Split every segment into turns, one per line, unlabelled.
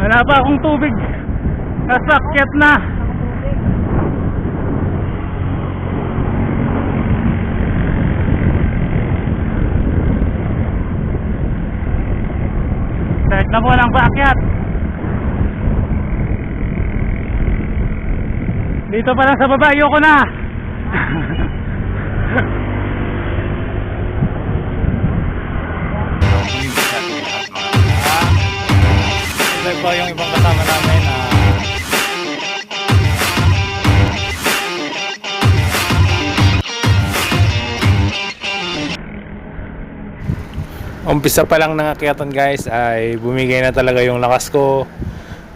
Wala pa akong tubig. Nasakyat na. Start na po ng paakyat. Dito pa lang sa baba, ayoko na. Ito po yung ibang kasama namin. Umpisa pa lang ng akyatan guys ay bumigay na talaga yung lakas ko.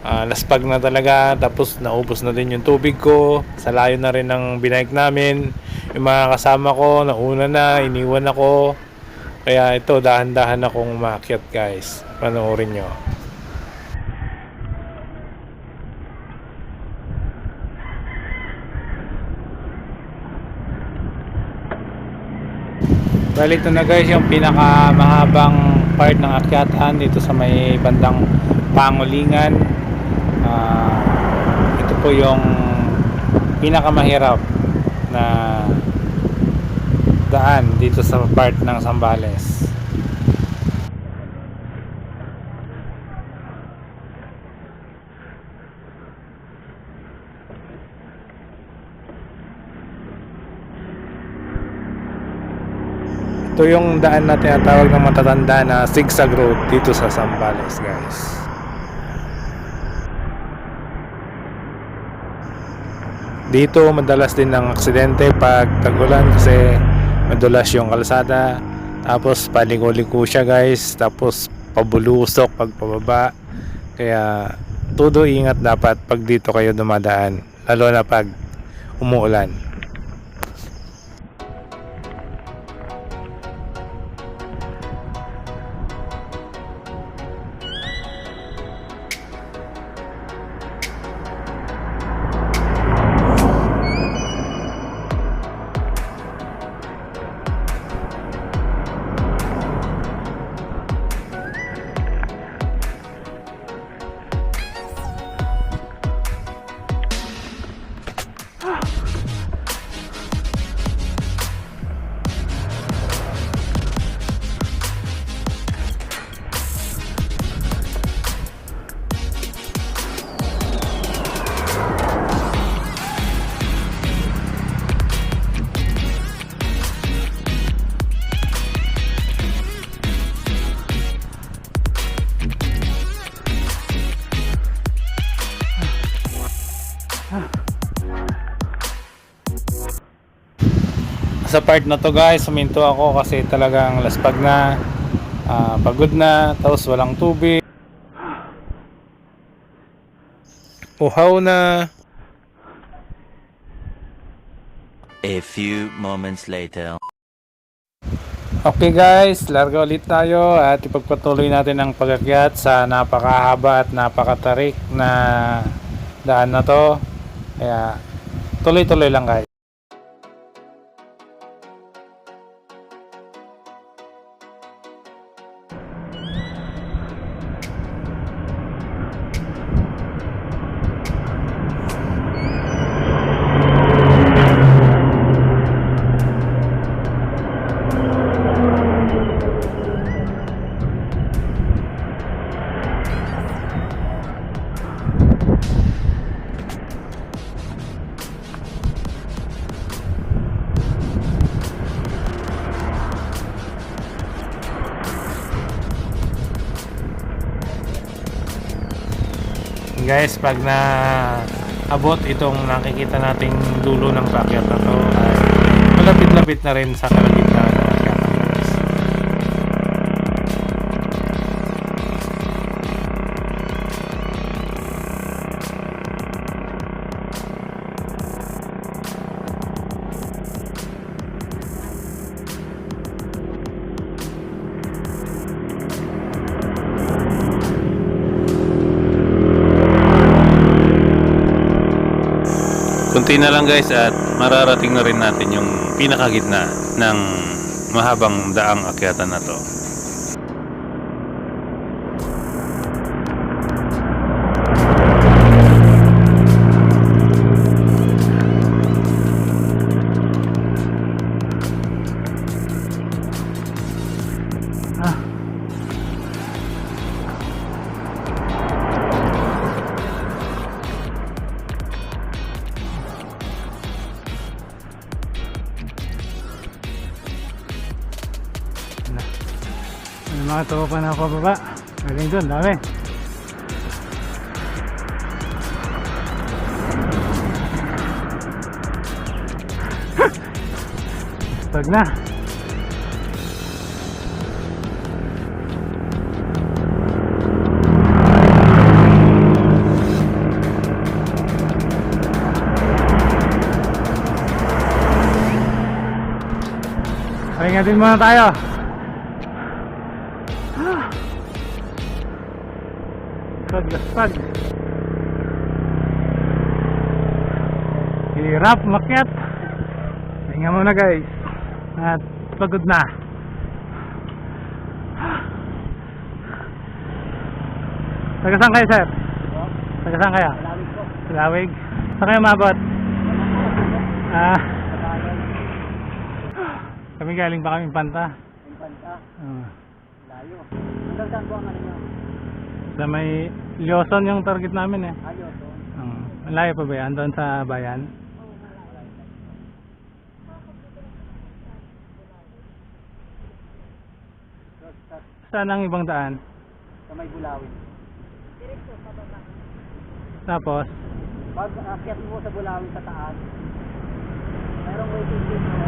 Laspag na talaga, tapos naubos na din yung tubig ko. Sa layo na rin ng binike namin. Yung mga kasama ko nauna na, iniwan ako. Kaya ito, dahan-dahan akong maakyat guys. Panoorin nyo. Bali, ito na guys yung pinaka mahabang part ng akyatan dito sa may bandang Pangolingan. Ito po yung pinakamahirap na daan dito sa part ng Zambales. Ito yung daan na tinatawag ng matatanda na zigzag road dito sa Zambales guys. Dito madalas din ng aksidente pag tag-ulan kasi madulas yung kalsada, tapos paliko-liko siya guys, tapos pabulusok pag pababa. Kaya todo ingat dapat pag dito kayo dumadaan, lalo na pag umuulan. Sa part na to guys, suminto ako kasi talagang laspag na, pagod na, tapos walang tubig, uhaw na.
A few moments later.
Okay guys, larga ulit tayo at ipagpatuloy natin ang pag-akyat sa napakahaba at napakatarik na daan na to. Kaya tuloy-tuloy lang guys. Guys, pag na abot itong nakikita nating dulo ng paakyat na to, malapit-lapit na rin sa kalagitnaan ng akyatan guys. Kunti na lang guys at mararating na rin natin yung pinakagitna ng mahabang daang akyatan na to.
mga tropa na pababa. Galing doon, dami. Pag na. Pahingatin muna tayo. Laspag. Hirap makyat. Pahinga muna guys. At pagod na. Taga saan kayo sir? Taga saan kayo?
Palauig po.
Palauig. Saan kayo mabot? Kami galing pa kami Panta.
Panta.
Uh,
Layo. Hanggang saan po ang ano nyo?
sa may Lyoson yung target namin eh.
Ayos po.
Malayo pa ba yan? Doon sa bayan? Saan ang ibang daan?
Sa may Bulawin.
Tapos?
Pag akyat mo sa Bulawin sa taas, mayroong waiting list mo.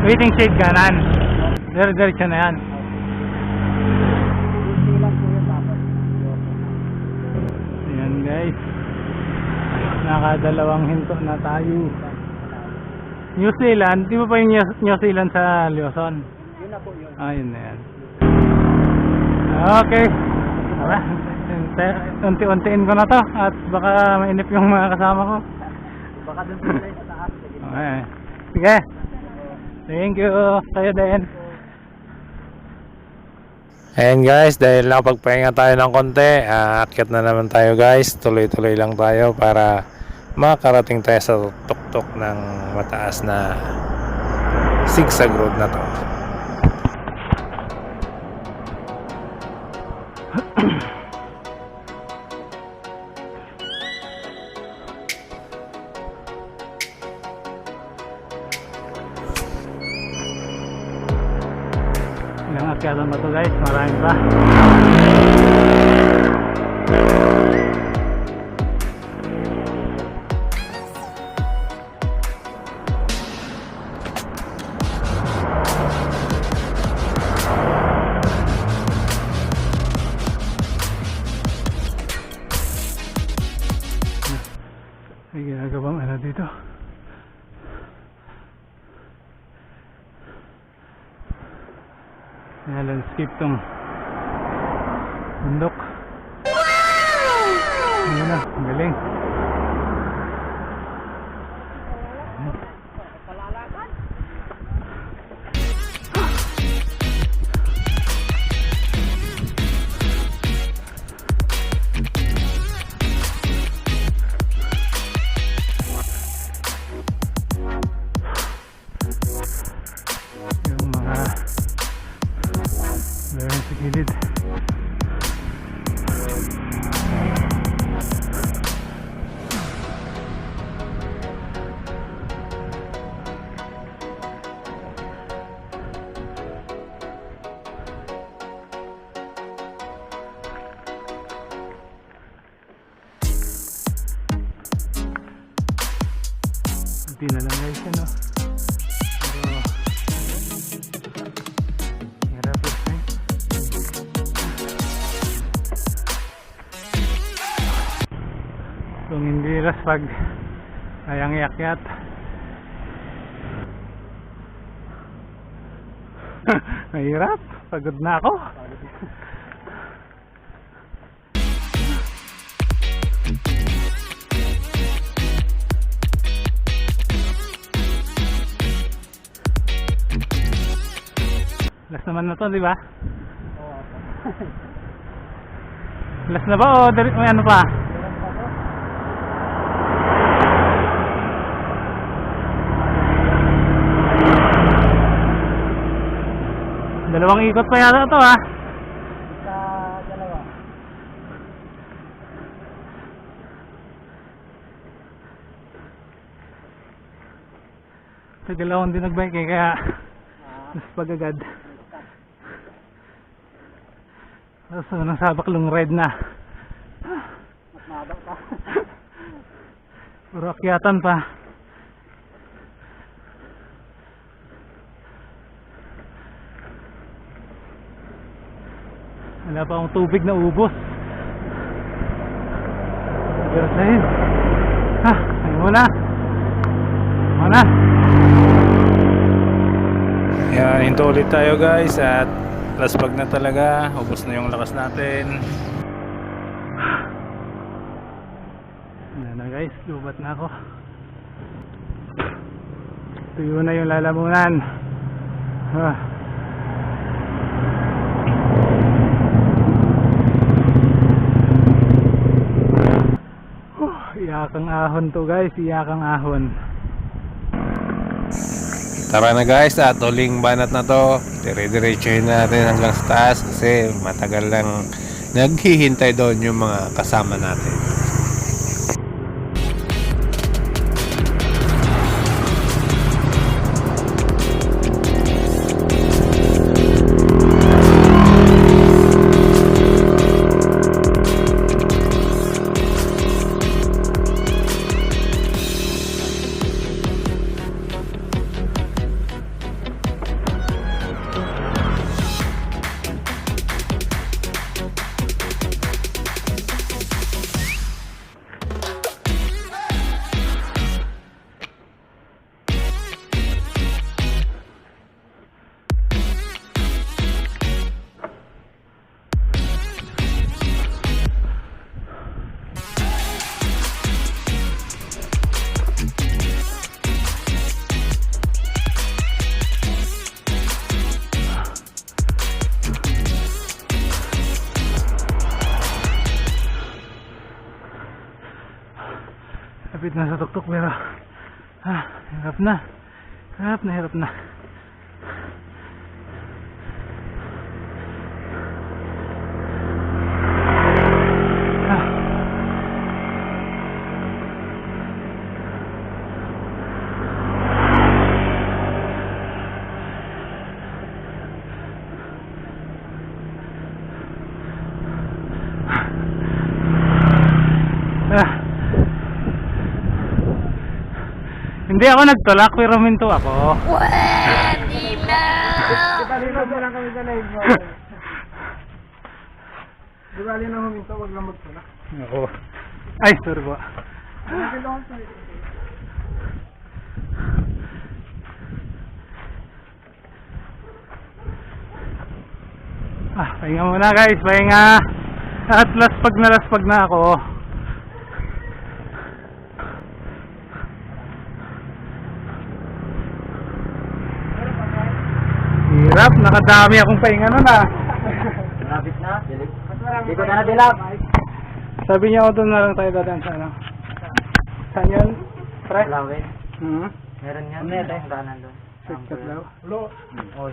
Waiting shade kanan. Diretso na yan.
Hindi lang po yun tapos.
Ayan guys. Nakadalawang hinto na tayo. New Zealand, di ba pa yung New Zealand sa Lyoson?
Yun na po yun.
Yun na yan. Okay. Tara. Unti-untiin ko na to. At baka mainip yung mga kasama ko.
Baka dun sila sa taas.
Okay. Sige. Thank you. Kayo din.
Ayan guys, dahil nakapagpahinga tayo ng konti, akyat na naman tayo guys. Tuloy-tuloy lang tayo para makarating tayo sa tuktok ng mataas na zigzag road na to.
Ilang akyatan ba ito guys? Marami pa. May ginagawang ano dito. Ayan, landscape tong bundok. Ayan na, ang galing. Yung mga meron sa gilid. Hindi na lang guys ano. Pero hirap yun. Kung hindi raspag, kayang iakyat. Mahirap, pagod na ako. Last naman na to, di ba? Last na ba o may ano pa? Dalawang ikot pa yata ito ha.
Sa dalawa.
Tagal akong din nagbike eh, kaya naspag agad. Tapos unang sabak long ride na.
Mas mahaba pa.
Puro akyatan pa. Wala pa akong tubig na ubos. Garasahin. Ha, ayun muna. Muna.
Yan, hinto ulit tayo guys at laspag na talaga. Ubos na yung lakas natin.
Ayan na guys, lubat na ako. Tuyo na yung lalamunan. Iyakang ahon to guys, iyakang ahon.
Tara na guys, at uling banat na to. Dire-diretsuhin natin hanggang sa taas kasi matagal lang naghihintay doon yung mga kasama natin.
Lapit na sa tuktok pero hirap na. Hirap na. Hindi ako nagtulak pero minto ako.
Di ba linod na lang kami sa live mo? Di ba linod na huminto, wag lang magtulak.
Ako. Ay, sorry po. Pahinga muna guys, pahinga. At laspag na ako. Hirap, nakadami akong pahinga nun
Malapit na, dilip. Hindi ko na nadilap.
Sabi niya auto na lang tayo dadaan sa ano. Saan yun? Pre?
Palauig.
Hmm?
Meron yan. Meron. Daanan doon.
Shortcut daw.
Oh,